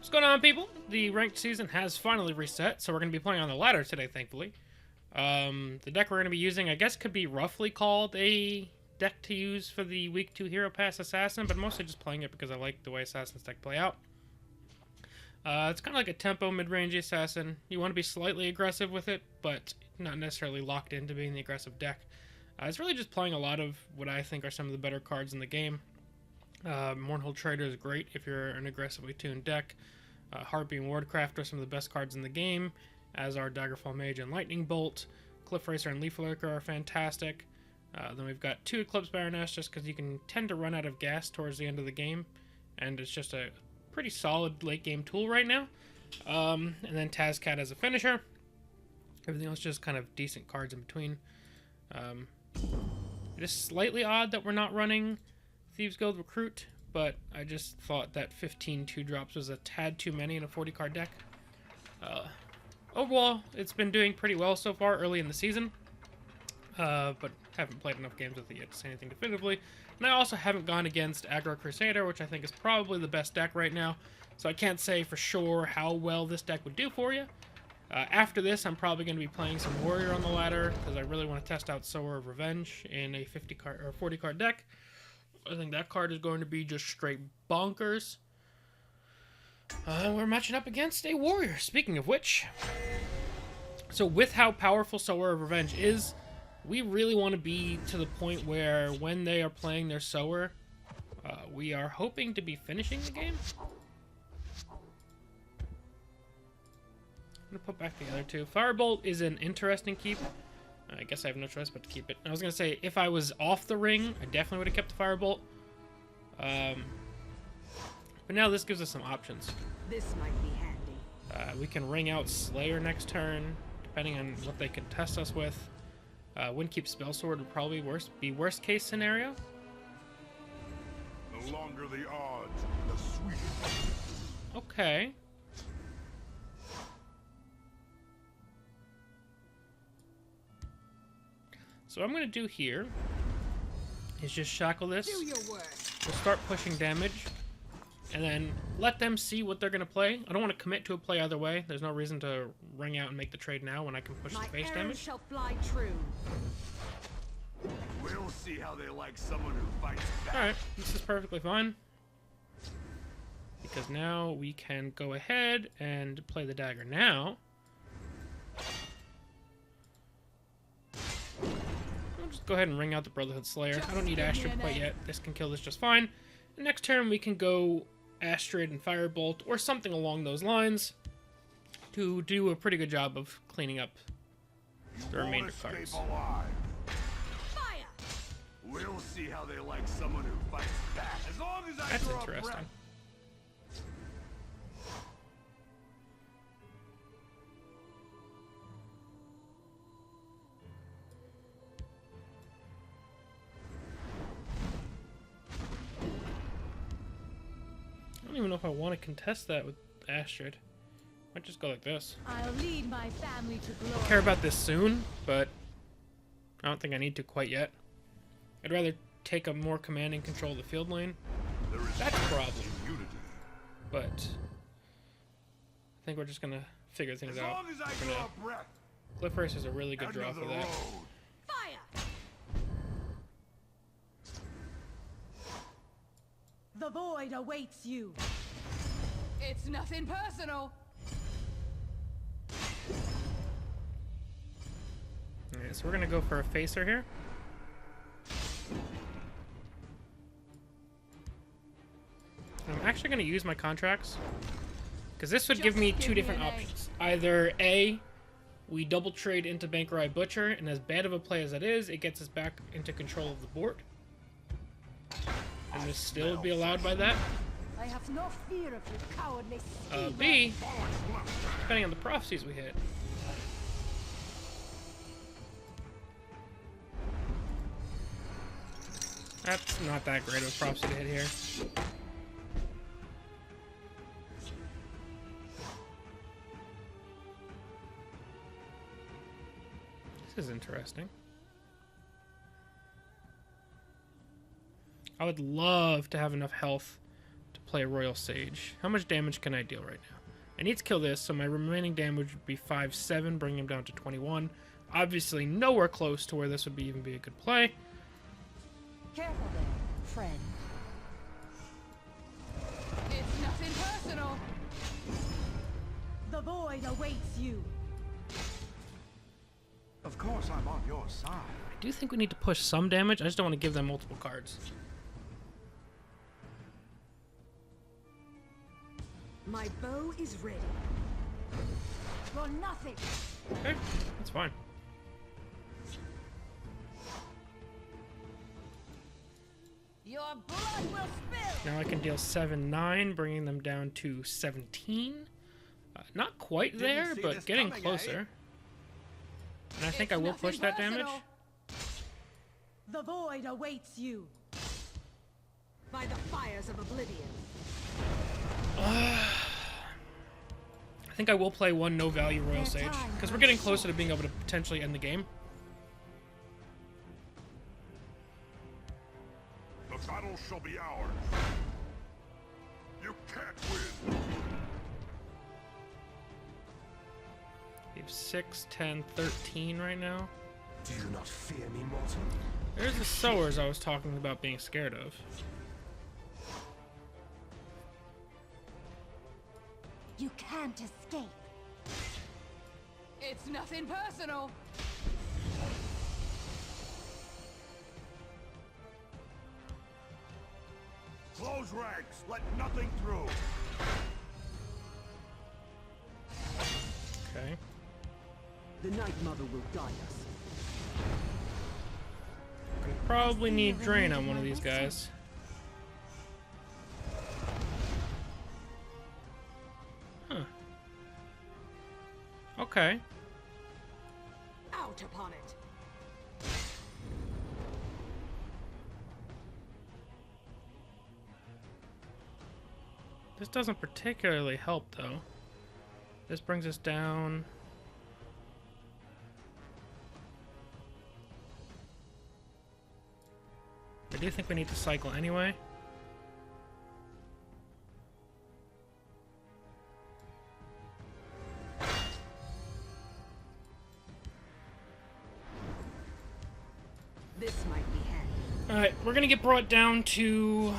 What's going on, people? The ranked season has finally reset, so we're going to be playing on the ladder today, thankfully. The deck we're going to be using, I guess, could be roughly called a deck to use for the Week 2 Hero Pass Assassin, but mostly just playing it because I like the way Assassin's deck play out. It's kind of like a tempo Midrange Assassin. You want to be slightly aggressive with it, but not necessarily locked into being the aggressive deck. It's really just playing a lot of what I think are some of the better cards in the game. Mournhold Trader is great if you're an aggressively tuned deck. Heartbeam Wardcraft are some of the best cards in the game, as are Daggerfall Mage and Lightning Bolt. Cliff Racer and Leaf Lurker are fantastic. Then we've got 2 Eclipse Baroness, just because you can tend to run out of gas towards the end of the game, and it's just a pretty solid late game tool right now. And then Tazcat as a finisher. Everything else just kind of decent cards in between. It is slightly odd that we're not running Thieves Guild Recruit, but I just thought that 15 2-drops was a tad too many in a 40-card deck. Overall, it's been doing pretty well so far early in the season, but haven't played enough games with it yet to say anything definitively. And I also haven't gone against Aggro Crusader, which I think is probably the best deck right now, so I can't say for sure how well this deck would do for you. After this, I'm probably going to be playing some Warrior on the ladder, because I really want to test out Sower of Revenge in a 50-card or 40-card deck. I think that card is going to be just straight bonkers. We're matching up against a Warrior, speaking of which. So with how powerful Sower of Revenge is, we really want to be to the point where when they are playing their Sower, we are hoping to be finishing the game. I'm going to put back the other 2. Firebolt is an interesting keep. I guess I have no choice but to keep it. I was going to say, if I was off the ring, I definitely would have kept the Firebolt. But now this gives us some options. This might be handy. We can ring out Slayer next turn, depending on what they can test us with. Windkeep Spellsword would probably be worst case scenario. The longer the odds, the sweeter. Okay. So what I'm going to do here is just shackle this. Do your worst. We'll start pushing damage, and then let them see what they're going to play. I don't want to commit to a play either way. There's no reason to ring out and make the trade now when I can push the face damage. Shall fly true. We'll see how they like someone who fights back. Alright, this is perfectly fine. Because now we can go ahead and play the dagger now. I'll just go ahead and ring out the Brotherhood Slayer. I don't need Astrid quite yet. This can kill this just fine. And next turn we can go Astrid and Firebolt or something along those lines to do a pretty good job of cleaning up the remainder cards. Alive. Fire! We'll see how they like someone who fights back. As long as I That's draw interesting. breath. I don't even know if I want to contest that with Astrid. Might just go like this. I'll lead my family to glory. I care about this soon, but I don't think I need to quite yet. I'd rather take a more commanding control of the field lane. There is That's a problem, unity. but I think we're just gonna figure things As out long as I for draw now. breath. Cliff Race is a really good End draw of for the that. road. Fire! The void awaits you. It's nothing personal. Alright, so we're gonna go for a facer here. I'm actually gonna use my contracts, because this would give me 2 different options. Either A, we double trade into Bankerai Butcher, and as bad of a play as it is, it gets us back into control of the board. And this still would be allowed by that. I have no fear of your cowardly B, depending on the prophecies we hit. That's not that great of a prophecy to hit here. This is interesting. I would love to have enough health to play a Royal Sage. How much damage can I deal right now? I need to kill this, so my remaining damage would be 5-7, bringing him down to 21. Obviously nowhere close to where this would even be a good play. Careful there, friend. It's nothing personal. The void awaits you. Of course I'm on your side. I do think we need to push some damage. I just don't want to give them multiple cards. My bow is ready. For nothing. Okay, that's fine. Your blood will spill. Now I can deal 7-9, bringing them down to 17. Not quite there, see but this getting coming, closer. And I think I It's will push that nothing damage. personal. The void awaits you. By the fires of oblivion. I think I will play one no-value Royal Their Sage, time because we're runs getting short. closer to being able to potentially end the game. The battle shall be ours. You can't win. We have 6, 10, 13 right now. Do you not fear me, mortal? There's the Sowers I was talking about being scared of. You can't escape. It's nothing personal. Close ranks. Let nothing through. Okay. The Night Mother will guide us. Probably need Drain on one of these guys. Huh. Okay. Out upon it. This doesn't particularly help, though. This brings us down. I do think we need to cycle anyway. This might be handy. Alright, we're gonna get brought down to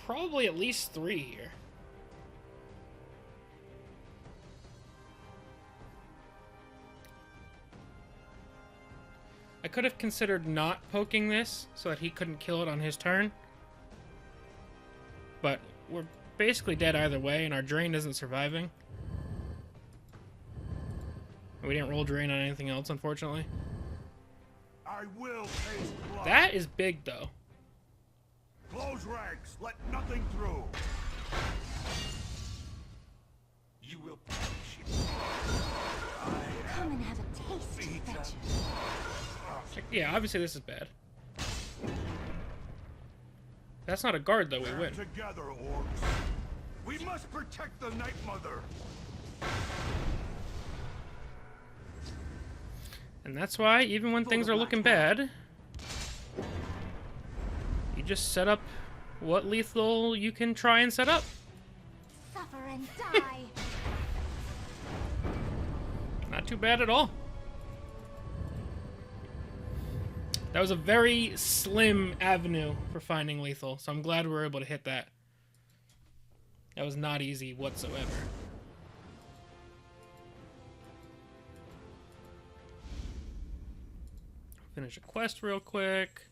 probably at least 3 here. I could have considered not poking this so that he couldn't kill it on his turn. But we're basically dead either way, and our Drain isn't surviving. We didn't roll Drain on anything else, unfortunately. I will taste blood. That is big, though. Close ranks. Let nothing through. You will perish. Come and have a taste, fetcher. Yeah, obviously this is bad. That's not a guard, though. We Bear win. together, orcs. We must protect the Night Mother. And that's why, even when things are looking bad, you just set up what lethal you can try and set up. Suffer and die. Not too bad at all. That was a very slim avenue for finding lethal, so I'm glad we were able to hit that. That was not easy whatsoever. Finish a quest real quick.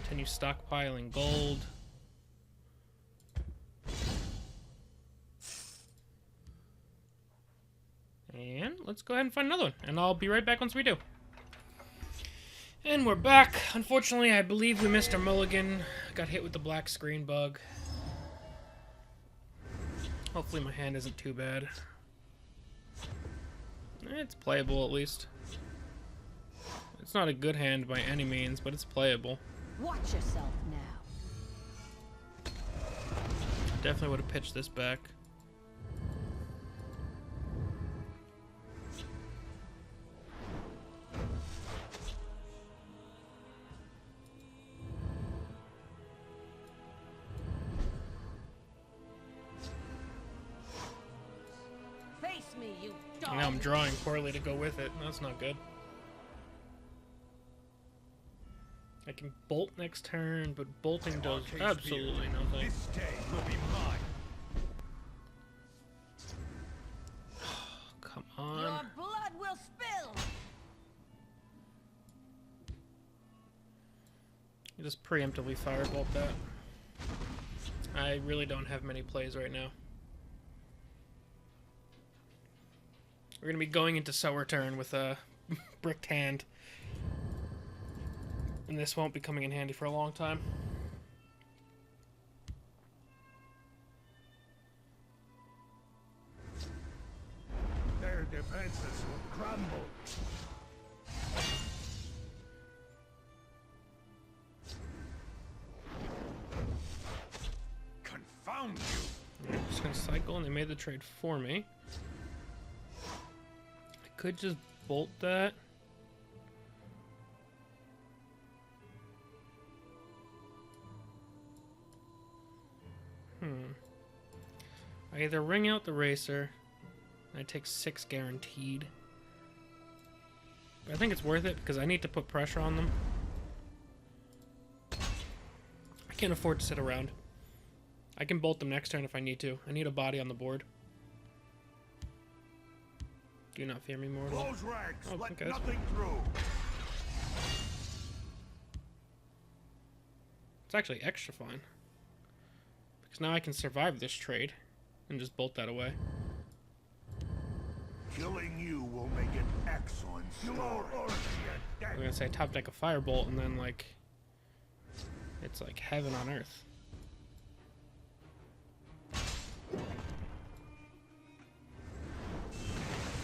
Continue stockpiling gold. And let's go ahead and find another one. And I'll be right back once we do. And we're back. Unfortunately, I believe we missed our mulligan. Got hit with the black screen bug. Hopefully my hand isn't too bad. It's playable at least. It's not a good hand by any means, but it's playable. Watch yourself now. Definitely would have pitched this back. Face me, you dog. And now I'm drawing poorly to go with it. That's not good. I can bolt next turn, but bolting does absolutely nothing. This day will be mine. Come Your on. blood will spill. You just preemptively firebolt that. I really don't have many plays right now. We're gonna be going into sour turn with a bricked hand. And this won't be coming in handy for a long time. Their defenses will crumble. Confound you! I'm just gonna cycle, and they made the trade for me. I could just bolt that. I either ring out the racer, and I take 6 guaranteed. But I think it's worth it because I need to put pressure on them. I can't afford to sit around. I can bolt them next turn if I need to. I need a body on the board. Do not fear me, mortal. Close ranks, Oh, let okay. nothing through. It's actually extra fine. Because now I can survive this trade and just bolt that away. Killing you will make an excellent story. I'm gonna say top deck a firebolt and then like it's like heaven on earth.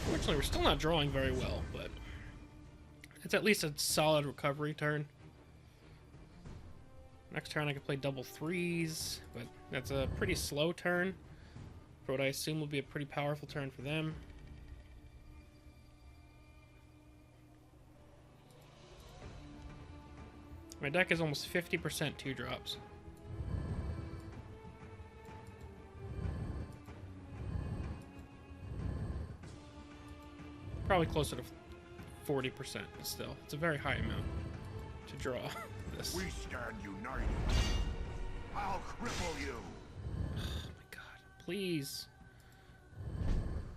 Fortunately, we're still not drawing very well, but it's at least a solid recovery turn. Next turn I can play double 3s, but that's a pretty slow turn for what I assume will be a pretty powerful turn for them. My deck is almost 50% 2-drops. Probably closer to 40%, but still. It's a very high amount to draw this. We stand united. I'll cripple you. Oh my god. Please.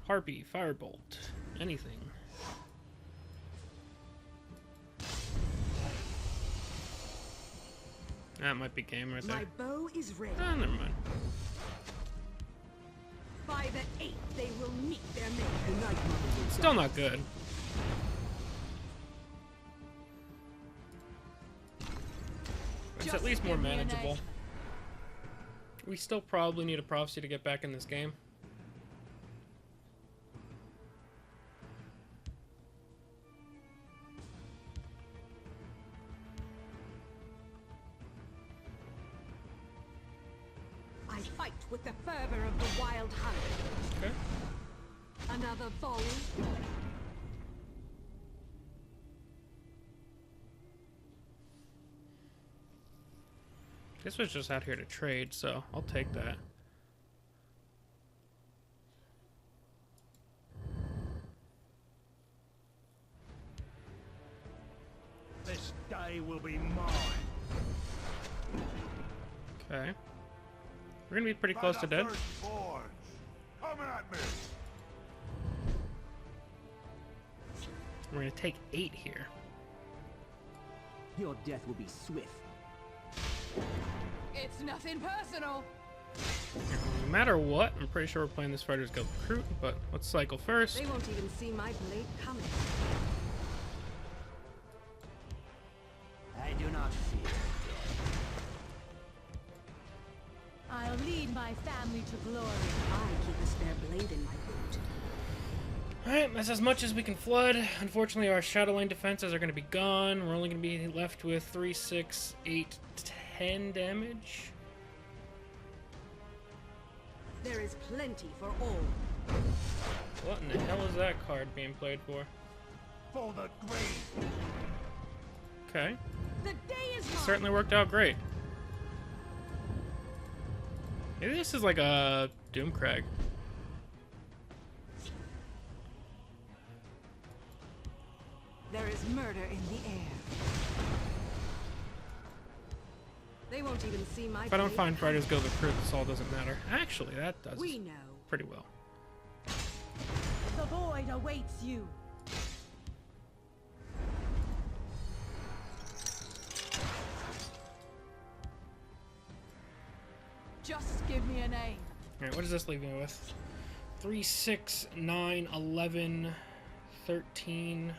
Harpy, Firebolt, anything. That might be game right there. My bow is ready. Ah, never mind. By the 8th, they will meet their mate. The Night Mother will Still die. not good. It's at Just least more give me a manageable. knife. We still probably need a prophecy to get back in this game. I fight with the fervor of the wild hunt. Okay. Another volley. This was just out here to trade, so I'll take that. This day will be mine. Okay. We're gonna be pretty By close the to dead. firstborns, coming at me. We're gonna take 8 here. Your death will be swift. It's nothing personal. No matter what, I'm pretty sure we're playing this Fighters Guild Recruit, but let's cycle first. They won't even see my blade coming. I do not fear. I'll lead my family to glory. I keep a spare blade in my boot. Alright, that's as much as we can flood. Unfortunately, our Shadowlane defenses are going to be gone. We're only going to be left with 3, 6, 8, 10 damage. There is plenty for all. What in the hell is that card being played for? For the grave. Okay. The day is mine. Certainly worked out great. Maybe this is like a Doomcrag. There is murder in the air. They won't even see my If I don't blade. find Fighters Guild recruit, this all doesn't matter. Actually, that does We know. pretty well. The void awaits you. Just give me a name. Alright, what does this leave me with? 3, 6, 9, 11, 13.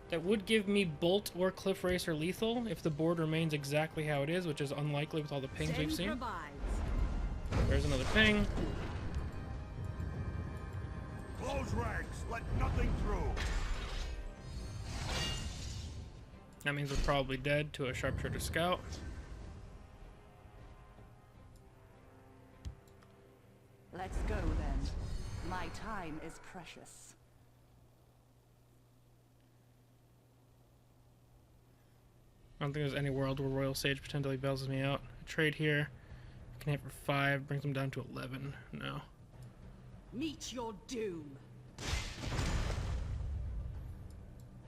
That would give me Bolt or Cliff Racer lethal if the board remains exactly how it is, which is unlikely with all the pings we've Zen seen. provides. There's another ping. Close ranks. Let nothing through. That means we're probably dead to a Sharpshooter Scout. Let's go then. My time is precious. I don't think there's any world where Royal Sage potentially bails me out. I trade here. I can hit for 5, brings them down to 11. No. Meet your doom.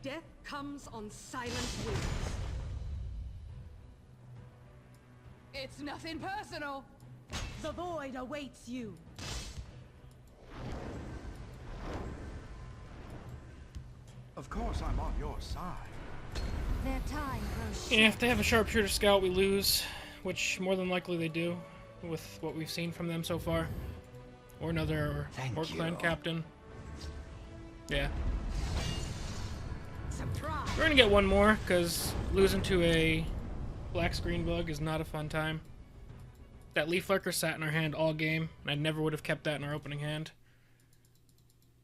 Death comes on silent wings. It's nothing personal. The void awaits you. Of course, I'm on your side. Their time grows Yeah, if they have a Sharpshooter Scout, we lose. Which, more than likely, they do. With what we've seen from them so far. Or another Orc Clan Captain. Yeah. Surprise. We're gonna get one more, because losing to a black screen bug is not a fun time. That Leaf Lurker sat in our hand all game, and I never would have kept that in our opening hand.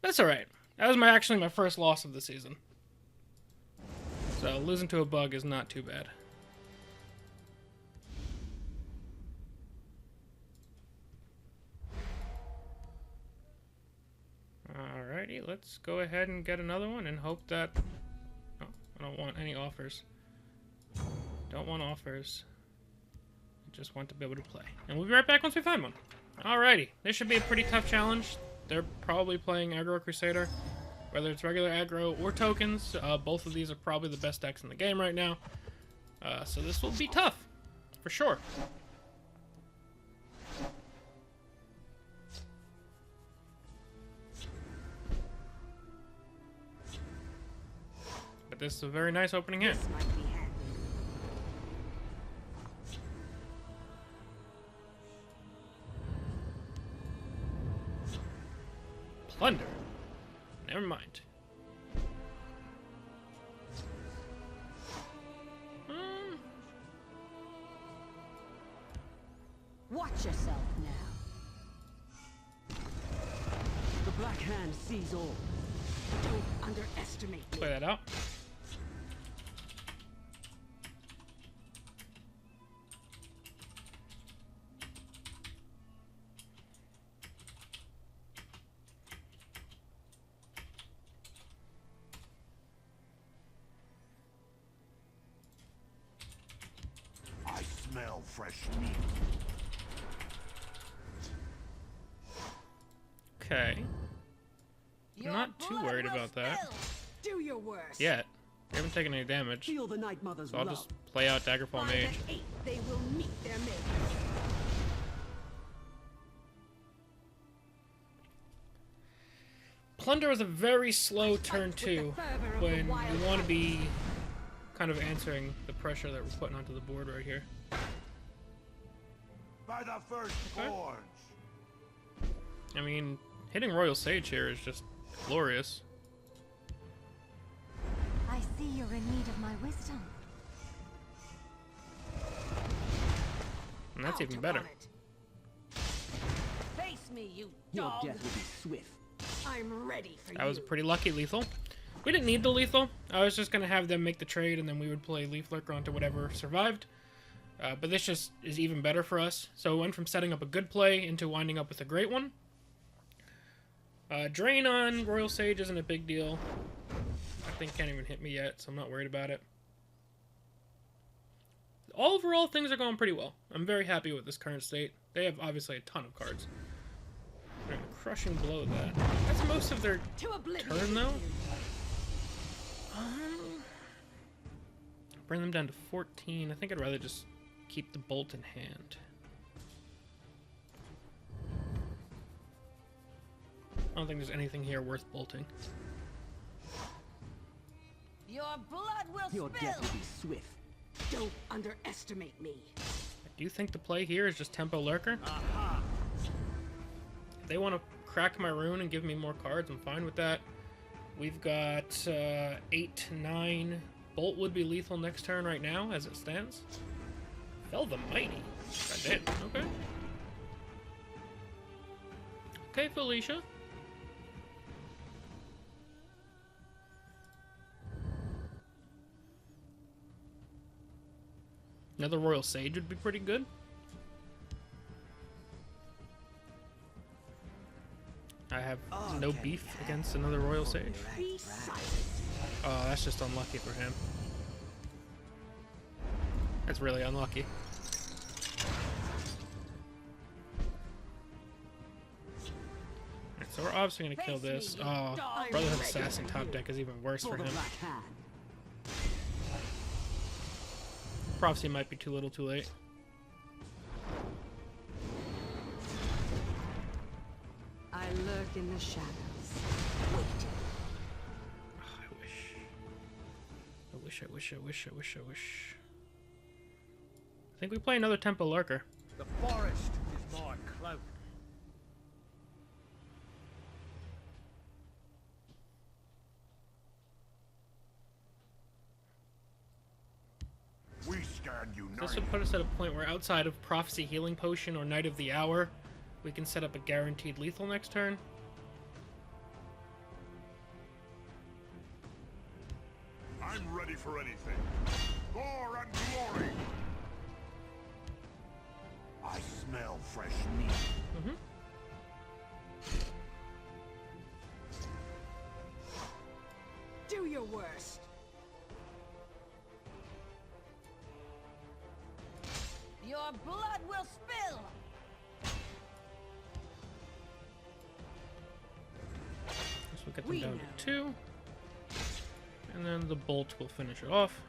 That's alright. That was actually my first loss of the season. So losing to a bug is not too bad. Alrighty, let's go ahead and get another one and hope that... Oh, I don't want any offers. Don't want offers. I just want to be able to play. And we'll be right back once we find one. Alrighty, this should be a pretty tough challenge. They're probably playing Aggro Crusader. Whether it's regular aggro or tokens, both of these are probably the best decks in the game right now. So this will be tough, for sure. But this is a very nice opening hand. This might be handy. Plunder. Never mind. Watch yourself now. The Black Hand sees all. Don't underestimate me. Play that out. I smell fresh meat. Okay. Your Not too blood worried will about that. spill. Do your worst. Yet. We haven't taken any damage. Feel the Night Mother's So I'll love. just play out Daggerfall By Mage. the 8th, they will meet their maker. Plunder was a very slow turn 2 when we want to be kind of answering the pressure that we're putting onto the board right here. By the first Okay. forge. I mean, hitting Royal Sage here is just glorious. I see you're in need of my wisdom. And that's Out even better. upon it. Face me, you Your dog. death will be swift. I'm ready for you. That was a pretty lucky lethal. We didn't need the lethal. I was just going to have them make the trade and then we would play Leaf Lurker onto whatever survived. But this just is even better for us. So we went from setting up a good play into winding up with a great one. Drain on Royal Sage isn't a big deal. I think can't even hit me yet, so I'm not worried about it. Overall, things are going pretty well. I'm very happy with this current state. They have obviously a ton of cards. They're gonna crushing blow that. That's most of their to oblivion. turn, though. Bring them down to 14. I think I'd rather just keep the bolt in hand. I don't think there's anything here worth bolting. Your blood will Your death spill. will be swift. Don't underestimate me. I do think the play here is just Tempo Lurker. If they want to crack my rune and give me more cards, I'm fine with that. We've got 8, 9. Bolt would be lethal next turn right now, as it stands. Fell the Mighty. God damn. Okay. Okay, Felicia. Another Royal Sage would be pretty good. I have no beef against another Royal Sage. Be silent. Oh, that's just unlucky for him. That's really unlucky. Alright, so we're obviously gonna kill this. Oh, Brotherhood Assassin top deck is even worse for For the him. Black Hand. Prophecy might be too little too late. I lurk in the shadows, waiting. Oh, I wish. I think we play another Tempo Lurker. The forest is my cloak. We stand united. This would put us at a point where outside of Prophecy Healing Potion or Knight of the Hour, we can set up a guaranteed lethal next turn. I'm ready for anything. Gore and glory. I smell fresh meat. Mm-hmm. Do your worst. Your blood will spill. So we'll get them We down know. to 2. And then the bolt will finish it off.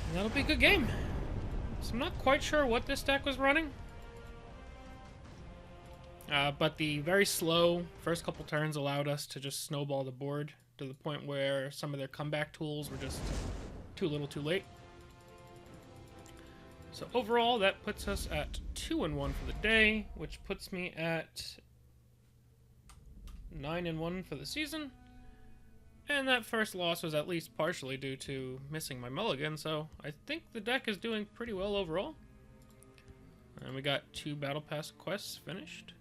And that'll be a good game. So I'm not quite sure what this deck was running. But the very slow first couple turns allowed us to just snowball the board to the point where some of their comeback tools were just too little too late. So overall, that puts us at 2-1 for the day, which puts me at 9-1 for the season. And that first loss was at least partially due to missing my mulligan, so I think the deck is doing pretty well overall. And we got 2 Battle Pass quests finished.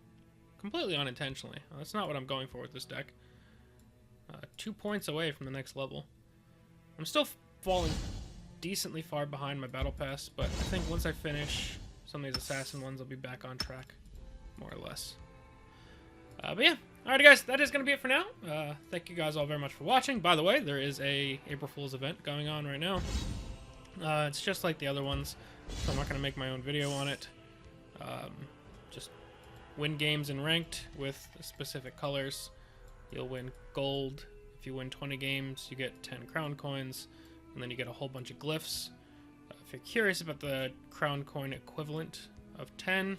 Completely unintentionally. That's not what I'm going for with this deck. 2 points away from the next level. I'm still falling decently far behind my Battle Pass, but I think once I finish some of these Assassin ones, I'll be back on track, more or less. But yeah, alrighty guys, that is going to be it for now. Thank you guys all very much for watching. By the way, there is a April Fool's event going on right now. It's just like the other ones, so I'm not going to make my own video on it. Just win games in ranked with specific colors. You'll win gold. If you win 20 games, you get 10 crown coins, and then you get a whole bunch of glyphs. If you're curious about the crown coin equivalent of 10,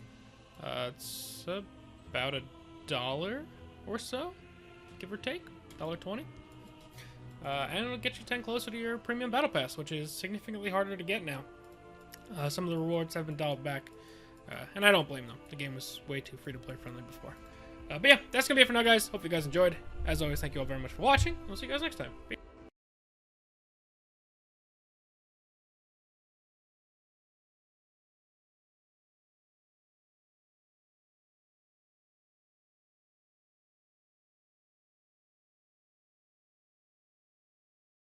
it's about $1 or so, give or take, $1.20. And it'll get you 10 closer to your premium battle pass, which is significantly harder to get now. Some of the rewards have been dialed back, and I don't blame them. The game was way too free-to-play friendly before. But yeah, that's gonna be it for now, guys. Hope you guys enjoyed. As always, thank you all very much for watching. We'll see you guys next time. Peace.